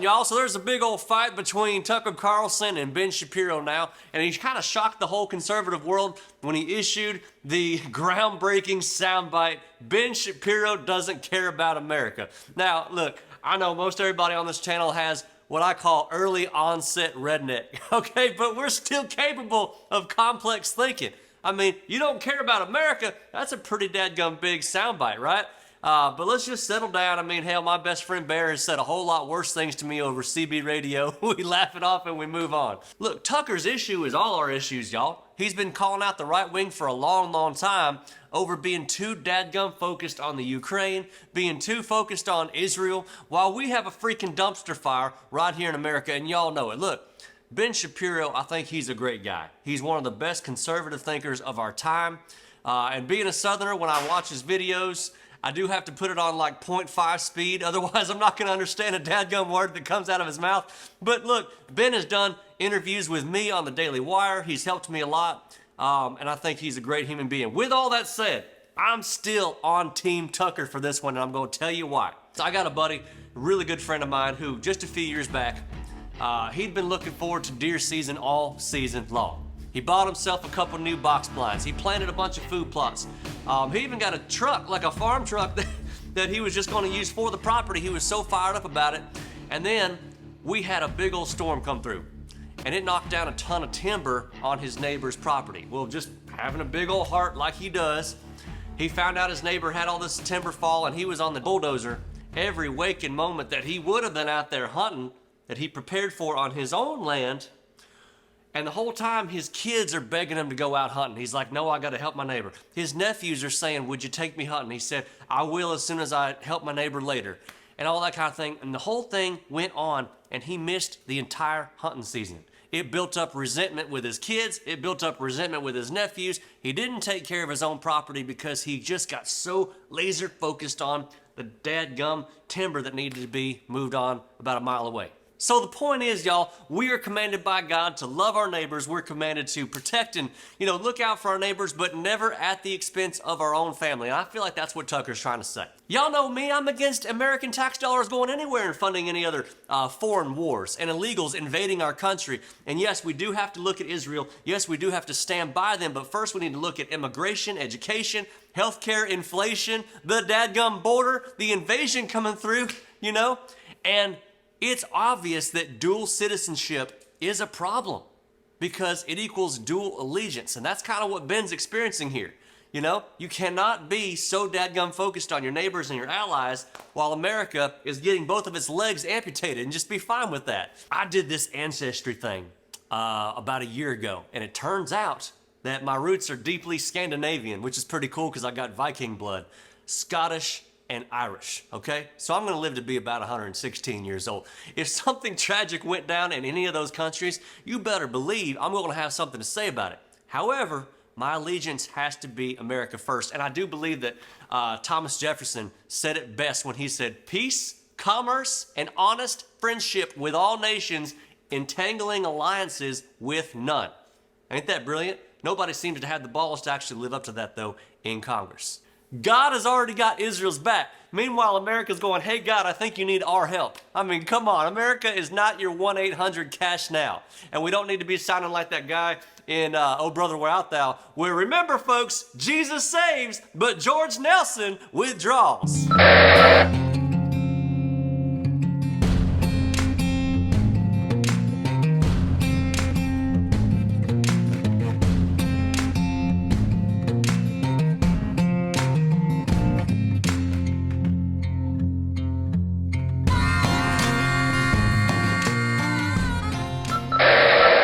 on, y'all. So there's a big old fight between Tucker Carlson and Ben Shapiro now, and he kind of shocked the whole conservative world when he issued the groundbreaking soundbite, Ben Shapiro doesn't care about America. Now, look, I know most everybody on this channel has what I call early onset redneck, okay? But we're still capable of complex thinking. I mean, you don't care about America, that's a pretty dadgum big soundbite, right? But let's just settle down. I mean, hell, my best friend Bear has said a whole lot worse things to me over CB radio. We laugh it off and we move on. Look, Tucker's issue is all our issues, y'all. He's been calling out the right wing for a long, long time over being too dadgum focused on the Ukraine, being too focused on Israel, while we have a freaking dumpster fire right here in America, and y'all know it. Look, Ben Shapiro, I think he's a great guy. He's one of the best conservative thinkers of our time. And being a Southerner, when I watch his videos, I do have to put it on like 0.5 speed, otherwise I'm not going to understand a dadgum word that comes out of his mouth. But look, Ben has done interviews with me on the Daily Wire. He's helped me a lot, and I think he's a great human being. With all that said, I'm still on Team Tucker for this one, and I'm going to tell you why. So I got a buddy, a really good friend of mine, who just a few years back, he'd been looking forward to deer season all season long. He bought himself a couple new box blinds. He planted a bunch of food plots. He even got a truck, like a farm truck, that he was just going to use for the property. He was so fired up about it. And then we had a big old storm come through, and it knocked down a ton of timber on his neighbor's property. Well, just having a big old heart like he does, he found out his neighbor had all this timber fall, and he was on the bulldozer every waking moment that he would have been out there hunting, that he prepared for on his own land. And the whole time, his kids are begging him to go out hunting. He's like, no, I got to help my neighbor. His nephews are saying, would you take me hunting? He said, I will as soon as I help my neighbor later. And all that kind of thing. And the whole thing went on, and he missed the entire hunting season. It built up resentment with his kids. It built up resentment with his nephews. He didn't take care of his own property because he just got so laser focused on the dadgum timber that needed to be moved on about a mile away. So the point is, y'all, we are commanded by God to love our neighbors. We're commanded to protect and, look out for our neighbors, but never at the expense of our own family. And I feel like that's what Tucker's trying to say. Y'all know me, I'm against American tax dollars going anywhere and funding any other foreign wars and illegals invading our country. And yes, we do have to look at Israel. Yes, we do have to stand by them. But first we need to look at immigration, education, healthcare, inflation, the dadgum border, the invasion coming through, and it's obvious that dual citizenship is a problem because it equals dual allegiance. And that's kind of what Ben's experiencing here. You cannot be so dadgum focused on your neighbors and your allies while America is getting both of its legs amputated, and just be fine with that. I did this ancestry thing about a year ago, and it turns out that my roots are deeply Scandinavian, which is pretty cool because I got Viking blood, Scottish, and Irish, okay? So I'm gonna live to be about 116 years old. If something tragic went down in any of those countries, you better believe I'm gonna have something to say about it. However, my allegiance has to be America first. And I do believe that Thomas Jefferson said it best when he said, peace, commerce, and honest friendship with all nations, entangling alliances with none. Ain't that brilliant? Nobody seems to have the balls to actually live up to that, though, in Congress. God has already got Israel's back. Meanwhile, America's going, hey, God, I think you need our help. I mean, come on. America is not your 1-800 cash now. And we don't need to be sounding like that guy in Oh Brother, Where Art Thou? Where, remember, folks, Jesus saves, but George Nelson withdraws.